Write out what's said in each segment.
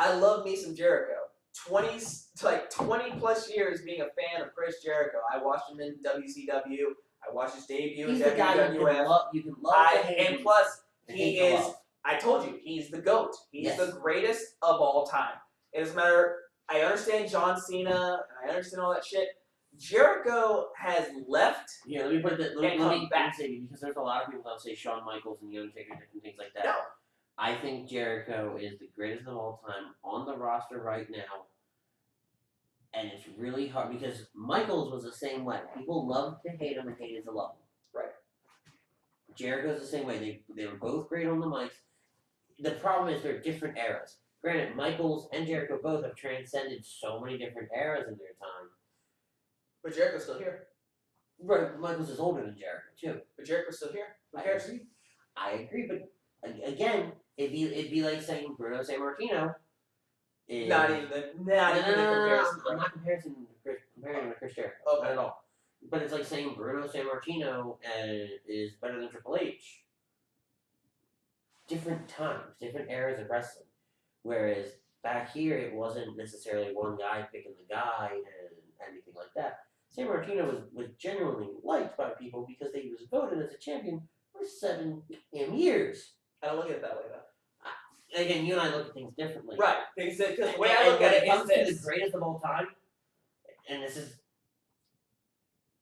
I love me some Jericho. 20 plus years being a fan of Chris Jericho. I watched him in WCW. I watched his debut in WWF. You can love and plus, he is. I told you, he's the GOAT. He's the greatest of all time. It doesn't matter. I understand John Cena. I understand all that shit. Jericho has left. Yeah, let me put it. Let me back. say, because there's a lot of people that say Shawn Michaels and The Undertaker, different things like that. No. I think Jericho is the greatest of all time on the roster right now. And it's really hard because Michaels was the same way. People love to hate him and hated to love him. Right. Jericho's the same way. They were both great on the mics. The problem is they're different eras. Granted, Michaels and Jericho both have transcended so many different eras in their time. But Jericho's still here. Right, Michaels is older than Jericho too. But Jericho's still here. I agree, but again, it'd be like saying Bruno Sammartino. Not even the comparison. I'm not comparing him to Chris Jericho. Okay. Not at all. But it's like saying Bruno Sammartino is better than Triple H. Different times, different eras of wrestling. Whereas back here, it wasn't necessarily one guy picking the guy and anything like that. Sammartino was genuinely liked by people because he was voted as a champion for 7 years. I don't look at it that way, though. Again, you and I look at things differently. Right. Because the way I look at it is this. The greatest of all time, and this is...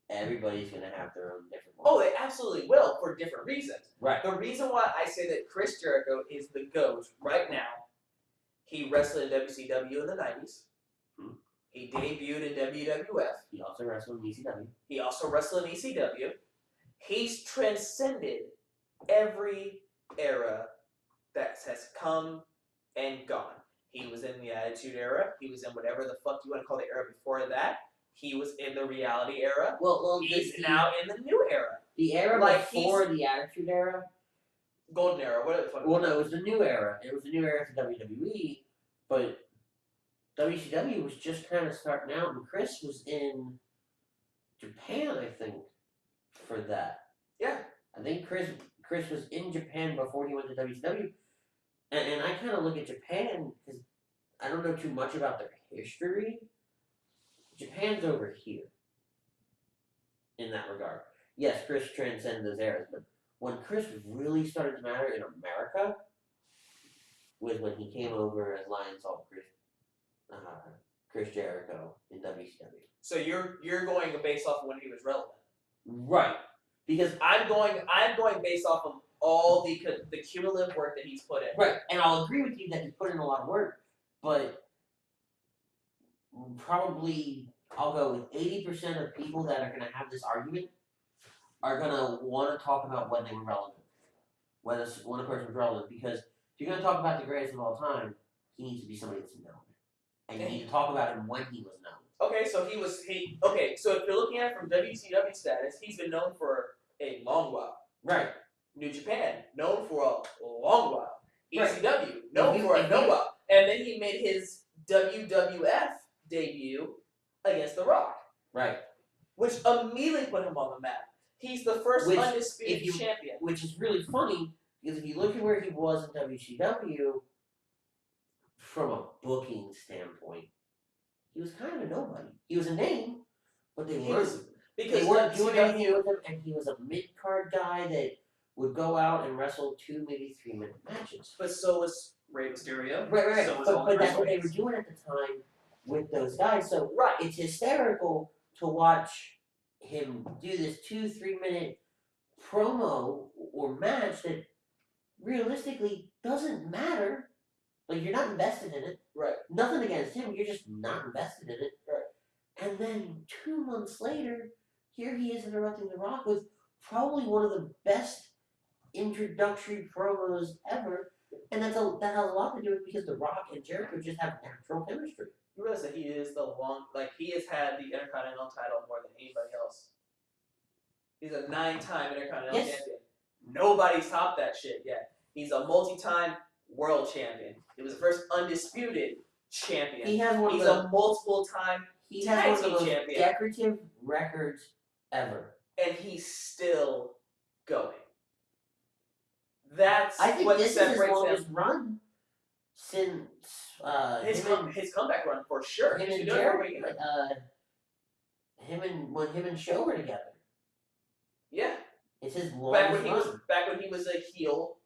Everybody's going to have their own different ones. Oh, they absolutely will, for different reasons. Right. The reason why I say that Chris Jericho is the GOAT right now, he wrestled in WCW in the 90s. He debuted in WWF. He also wrestled in ECW. He's transcended every era that has come and gone. He was in the Attitude Era. He was in whatever the fuck you want to call the era before that. He was in the Reality Era. Well, he's now in the New Era. The era before the Attitude Era? Golden Era, whatever the fuck. Well, no, it was the New Era. It was the New Era for WWE, but WCW was just kind of starting out, and Chris was in Japan, I think, for that. Yeah. I think Chris was in Japan before he went to WCW, and I kind of look at Japan, because I don't know too much about their history. Japan's over here, in that regard. Yes, Chris transcended those eras, but when Chris really started to matter in America was when he came over as Lionsault Chris Jericho in WCW. So you're going based off of when he was relevant, right? Because I'm going based off of all the cumulative work that he's put in. Right, and I'll agree with you that he's put in a lot of work, but probably I'll go with 80% of people that are going to have this argument are going to want to talk about when they were relevant, when a person was relevant, because if you're going to talk about the greatest of all time, he needs to be somebody that's known. And you need to talk about him when he was known. Okay, so so if you're looking at it from WCW status, he's been known for a long while. Right. New Japan, known for a long while. ECW, right. known for a long while. And then he made his WWF debut against The Rock. Right. Which immediately put him on the map. He's the first undisputed champion. Which is really funny, because if you look at where he was in WCW, from a booking standpoint, he was kind of a nobody. He was a name, but they weren't doing anything with him, and he was a mid-card guy that would go out and wrestle 2, maybe 3-minute matches. But so was Rey Mysterio. Right. So but that's what they were doing at the time with those guys. So it's hysterical to watch him do this 2-3-minute promo or match that realistically doesn't matter. Like, you're not invested in it. Right. Nothing against him. You're just not invested in it. Right. And then 2 months later, here he is interrupting The Rock with probably one of the best introductory promos ever. And that has a lot to do with it because The Rock and Jericho just have natural chemistry. You realize that he is he has had the Intercontinental title more than anybody else. He's a 9-time Intercontinental champion. Nobody's topped that shit yet. He's a multi-time world champion. He was the first undisputed champion. He's a multiple-time tag team champion. Decorative records ever. And he's still going. That's I think what this separates is his longest run since his comeback run for sure. Him and When him and Show were together. Yeah. It's his longest run. Back when he was a heel,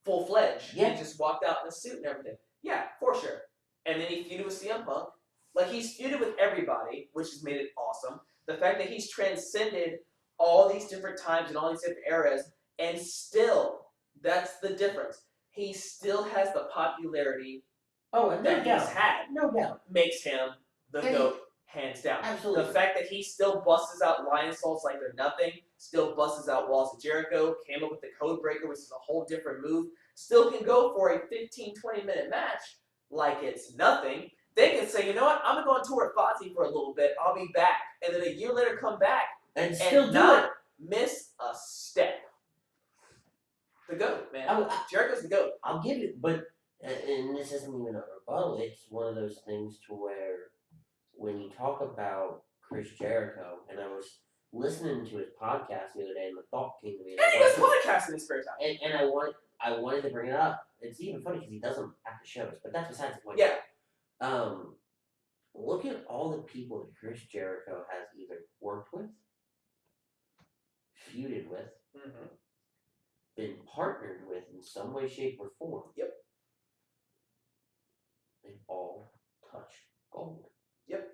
full fledged. Yeah. He just walked out in a suit and everything. Yeah, for sure. And then he feuded with CM Punk. Like, he's feuded with everybody, which has made it awesome. The fact that he's transcended all these different times and all these different eras, and still, that's the difference. He still has the popularity that he's had. No doubt. Makes him the GOAT, hands down. Absolutely. The fact that he still busts out lion salts like they're nothing, still busts out walls of Jericho, came up with the code breaker, which is a whole different move, still can go for a 15, 20-minute match like it's nothing. They can say, you know what, I'm going to go on tour with Fozzy for a little bit, I'll be back. And then a year later come back and still not miss a step. The GOAT, man. Jericho's the GOAT. I'll give it, but, and this isn't even a rebuttal, it's one of those things to where when you talk about Chris Jericho, and I was listening to his podcast the other day, and the thought came to me. And he does podcasts in his spare time. And I wanted to bring it up. It's even funny because he does them at the shows, but that's besides the point. Yeah. Look at all the people that Chris Jericho has either worked with, feuded with, been partnered with in some way, shape, or form. Yep. They've all touched gold. Yep.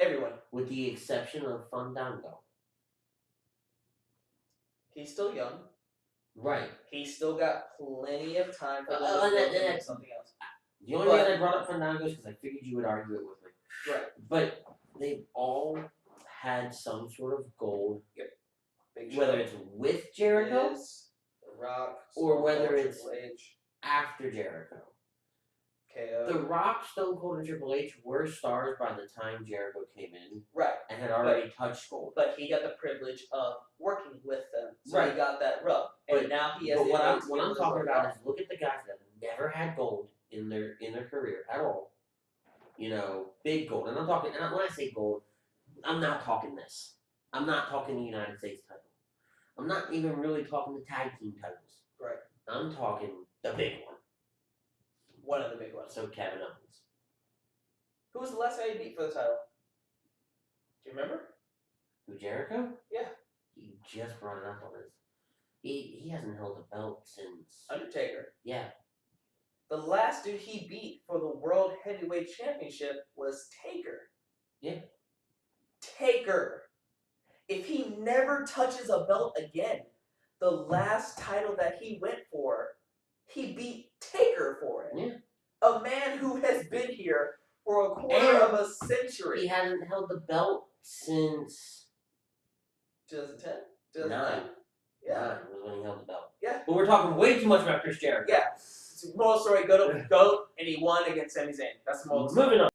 Everyone. With the exception of Fandango. He's still young. Right. He's still got plenty of time for something else. The only reason I brought up Fandango is because I figured you would argue it with me. Right. But they've all had some sort of gold. Yep. Whether it's with Jericho, The Rock, or whether it's Triple H, after Jericho. KO. The Rock, Stone Cold, and Triple H were stars by the time Jericho came in. Right. And had already touched gold. But he got the privilege of working with them. So right. He got that rub. And now he has But what I'm talking about is look at the guys that never had gold in their career at all. You know, big gold. And I'm talking, and when I say gold, I'm not talking this. I'm not talking the United States title. I'm not even really talking the tag team titles. Right. I'm talking the big one. One of the big ones. So Kevin Owens. Who was the last guy he beat for the title? Do you remember? Who, Jericho? Yeah. You just brought it up on this. He hasn't held a belt since Undertaker. Yeah. The last dude he beat for the World Heavyweight Championship was Taker. Yeah. Taker. If he never touches a belt again, the last title that he went for, he beat Taker for it. Yeah. A man who has been here for a quarter of a century. He hasn't held the belt since 2010? 2009? Yeah. 9 was when he held the belt. Yeah. But we're talking way too much about Chris Jericho. Yeah. Moral story, go, and he won against Sami Zayn. That's the moral story. Moving on.